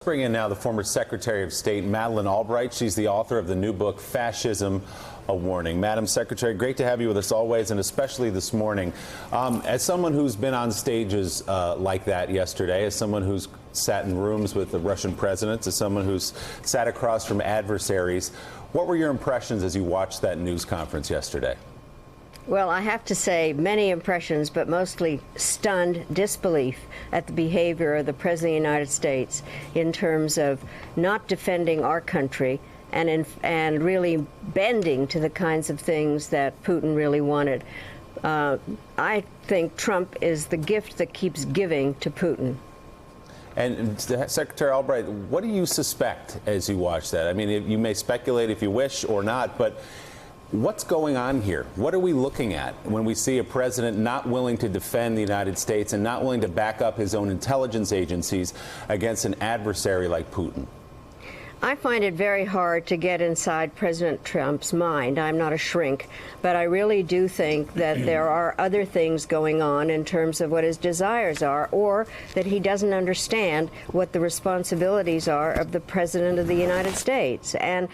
Bring in now the former Secretary of State, Madeleine Albright. She's the author of the new book, Fascism, A Warning. Madam Secretary, great to have you with us always, and especially this morning. As someone who's been on stages like that yesterday, as someone who's sat in rooms with the Russian president, as someone who's sat across from adversaries, what were your impressions as you watched that news conference yesterday? Well, I have to say many impressions, but mostly stunned disbelief at the behavior of the President of the United States in terms of not defending our country and really bending to the kinds of things that Putin really wanted. I think Trump is the gift that keeps giving to Putin. And Secretary Albright, what do you suspect as you watch that? I mean, you may speculate if you wish or not, but what's going on here? What are we looking at when we see a president not willing to defend the United States and not willing to back up his own intelligence agencies against an adversary like Putin? I find it very hard to get inside President Trump's mind. I'm not a shrink, but I really do think that there are other things going on in terms of what his desires are, or that he doesn't understand what the responsibilities are of the President of the United States. And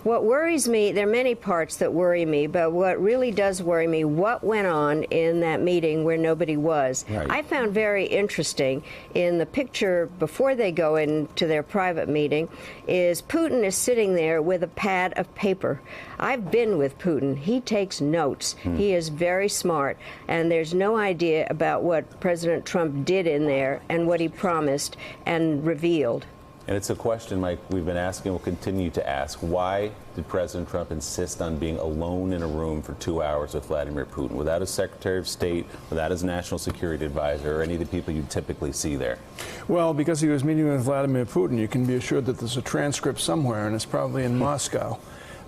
what worries me, there are many parts that worry me, but what really does worry me, what went on in that meeting where nobody was. Right. I found very interesting in the picture before they go into their private meeting is Putin is sitting there with a pad of paper. I've been with Putin. He takes notes. He is very smart, and there's no idea about what President Trump did in there and what he promised and revealed. And it's a question, Mike, we've been asking, we'll continue to ask. Why did President Trump insist on being alone in a room for 2 hours with Vladimir Putin, without his Secretary of State, without his National Security Advisor, or any of the people you typically see there? Well, because he was meeting with Vladimir Putin, you can be assured that there's a transcript somewhere, and it's probably in Moscow.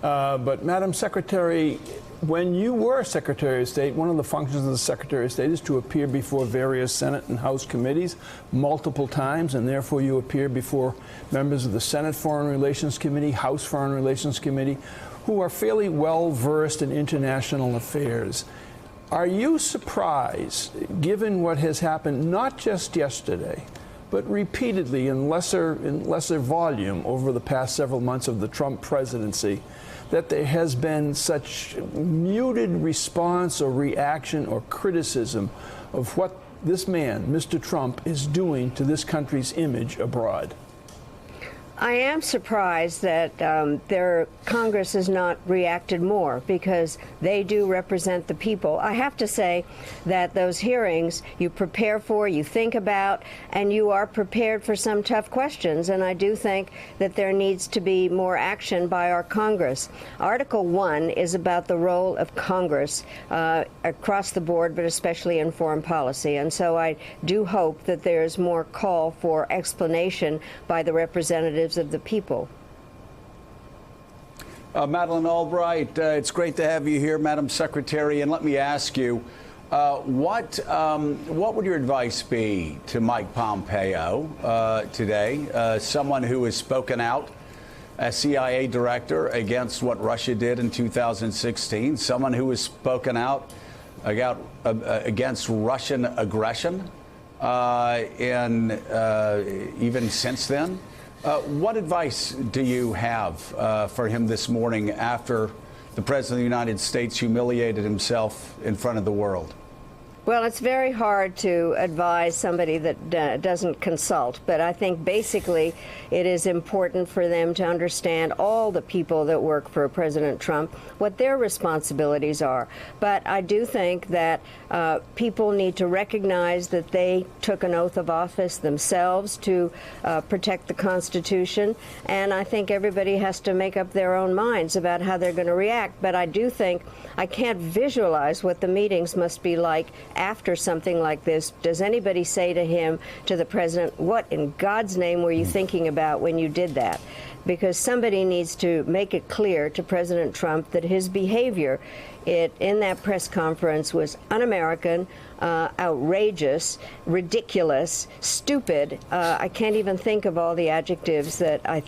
But, Madam Secretary, when you were Secretary of State, one of the functions of the Secretary of State is to appear before various Senate and House committees multiple times, and therefore you appear before members of the Senate Foreign Relations Committee, House Foreign Relations Committee, who are fairly well versed in international affairs. Are you surprised, given what has happened not just yesterday, but repeatedly in lesser volume over the past several months of the Trump presidency, that there has been such muted response or reaction or criticism of what this man, Mr. Trump, is doing to this country's image abroad? I am surprised that Congress has not reacted more, because they do represent the people. I have to say that those hearings you prepare for, you think about, and you are prepared for some tough questions. And I do think that there needs to be more action by our Congress. Article 1 is about the role of Congress across the board, but especially in foreign policy. And so I do hope that there's more call for explanation by the representatives of the people. Madeleine Albright, it's great to have you here, Madam Secretary. And let me ask you, what would your advice be to Mike Pompeo today, someone who has spoken out as CIA director against what Russia did in 2016, someone who has spoken out against Russian aggression and even since then? What advice do you have for him this morning after the President of the United States humiliated himself in front of the world? Well, it's very hard to advise somebody that doesn't consult, but I think basically it is important for them to understand, all the people that work for President Trump, what their responsibilities are. But I do think that people need to recognize that they took an oath of office themselves to protect the Constitution, and I think everybody has to make up their own minds about how they're going to react. But I do think I can't visualize what the meetings must be like after something like this. Does anybody say to him, to the president, what in God's name were you thinking about when you did that? Because somebody needs to make it clear to President Trump that his behavior in that press conference was un-American, outrageous, ridiculous, stupid. I can't even think of all the adjectives that I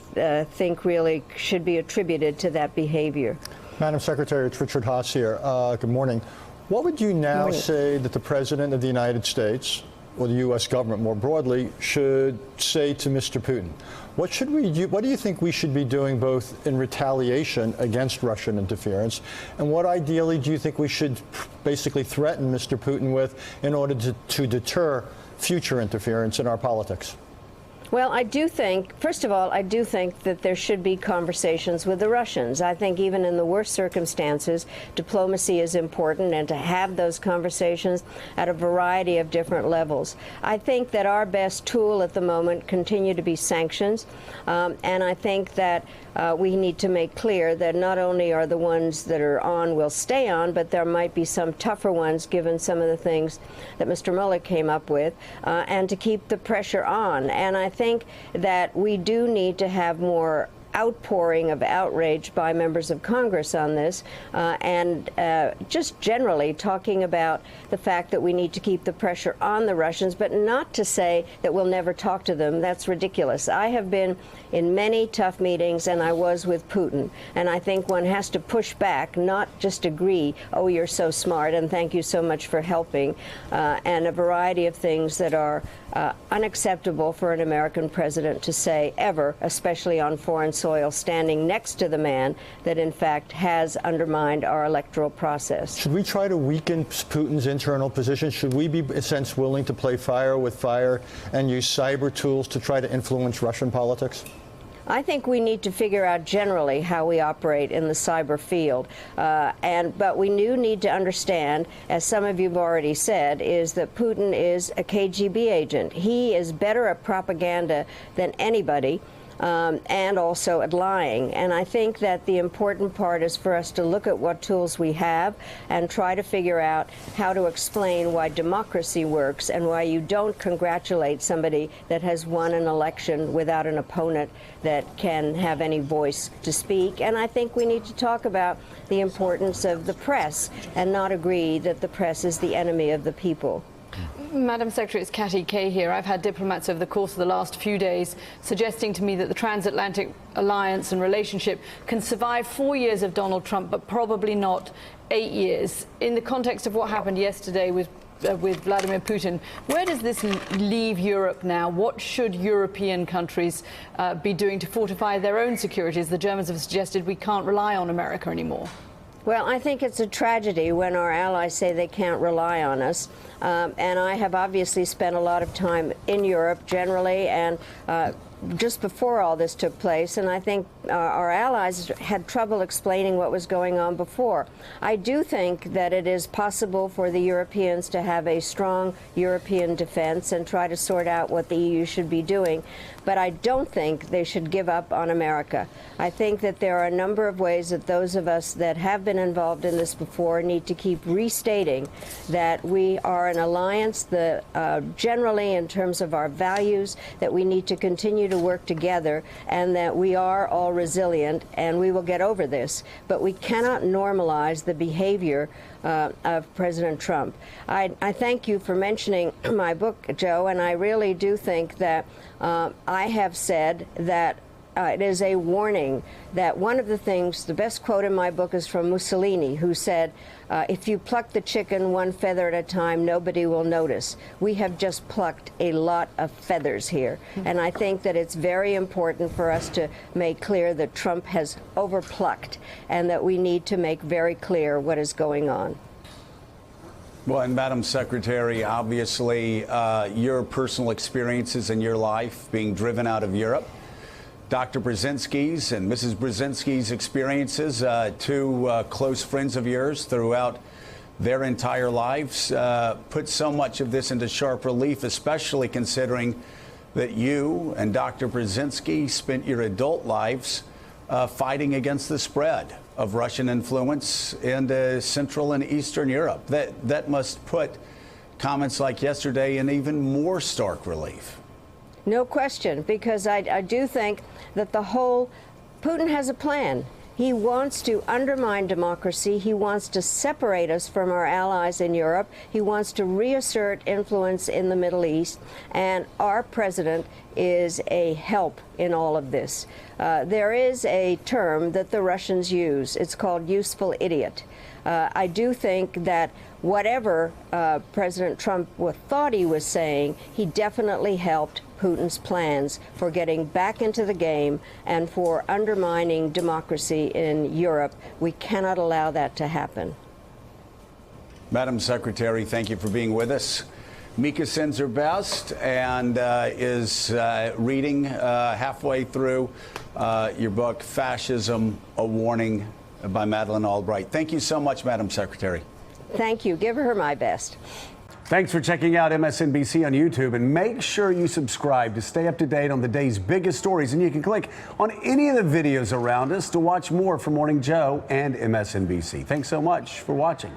think really should be attributed to that behavior. Madam Secretary, it's Richard Haass here. Good morning. What would you now say that the President of the United States, or the U.S. government more broadly, should say to Mr. Putin? What should we do? What do you think we should be doing both in retaliation against Russian interference, and what ideally do you think we should basically threaten Mr. Putin with in order to deter future interference in our politics? Well, I do think, first of all, I do think that there should be conversations with the Russians. I think even in the worst circumstances, diplomacy is important, and to have those conversations at a variety of different levels. I think that our best tool at the moment continue to be sanctions, and I think that we need to make clear that not only are the ones that are on will stay on, but there might be some tougher ones given some of the things that Mr. Mueller came up with, and to keep the pressure on. And I think that we do need to have more outpouring of outrage by members of Congress on this, and just generally talking about the fact that we need to keep the pressure on the Russians, but not to say that we'll never talk to them. That's ridiculous. I have been in many tough meetings, and I was with Putin, and I think one has to push back, not just agree, oh, you're so smart, and thank you so much for helping, and a variety of things that are unacceptable for an American president to say ever, especially on foreign soil, standing next to the man that in fact has undermined our electoral process. Should we try to weaken Putin's internal position? Should we be, in a sense, willing to play fire with fire and use cyber tools to try to influence Russian politics? I think we need to figure out generally how we operate in the cyber field. But we do need to understand, as some of you have already said, is that Putin is a KGB agent. He is better at propaganda than anybody. And also at lying. And I think that the important part is for us to look at what tools we have and try to figure out how to explain why democracy works and why you don't congratulate somebody that has won an election without an opponent that can have any voice to speak. And I think we need to talk about the importance of the press and not agree that the press is the enemy of the people. Madam Secretary, it's Catty Kay here. I've had diplomats over the course of the last few days suggesting to me that the transatlantic alliance and relationship can survive 4 years of Donald Trump, but probably not 8 years. In the context of what happened yesterday with Vladimir Putin, where does this leave Europe now? What should European countries be doing to fortify their own securities? The Germans have suggested we can't rely on America anymore. Well, I think it's a tragedy when our allies say they can't rely on us. And I have obviously spent a lot of time in Europe generally and just before all this took place, and I think our allies had trouble explaining what was going on before. I do think that it is possible for the Europeans to have a strong European defense and try to sort out what the EU should be doing, but I don't think they should give up on America. I think that there are a number of ways that those of us that have been involved in this before need to keep restating that we are an alliance that generally in terms of our values, that we need to continue to work together, and that we are all resilient and we will get over this. But we cannot normalize the behavior of President Trump. I thank you for mentioning my book, Joe, and I really do think that I have said that it is a warning that one of the things, the best quote in my book is from Mussolini, who said, if you pluck the chicken one feather at a time, nobody will notice. We have just plucked a lot of feathers here. And I think that it's very important for us to make clear that Trump has overplucked and that we need to make very clear what is going on. Well, and Madam Secretary, obviously your personal experiences in your life being driven out of Europe, Dr. Brzezinski's and Mrs. Brzezinski's experiences, two close friends of yours throughout their entire lives, put so much of this into sharp relief, especially considering that you and Dr. Brzezinski spent your adult lives fighting against the spread of Russian influence in Central and Eastern Europe. That must put comments like yesterday in even more stark relief. No question, because I do think that Putin has a plan. He wants to undermine democracy. He wants to separate us from our allies in Europe. He wants to reassert influence in the Middle East. And our president is a help in all of this. There is a term that the Russians use. It's called useful idiot. I do think that whatever President Trump thought he was saying, he definitely helped Putin's plans for getting back into the game and for undermining democracy in Europe. We cannot allow that to happen. Madam Secretary, thank you for being with us. Mika sends her best and is reading halfway through your book, Fascism, A Warning, by Madeleine Albright. Thank you so much, Madam Secretary. Thank you. Give her my best. Thanks for checking out MSNBC on YouTube, and make sure you subscribe to stay up to date on the day's biggest stories. And you can click on any of the videos around us to watch more from Morning Joe and MSNBC. Thanks so much for watching.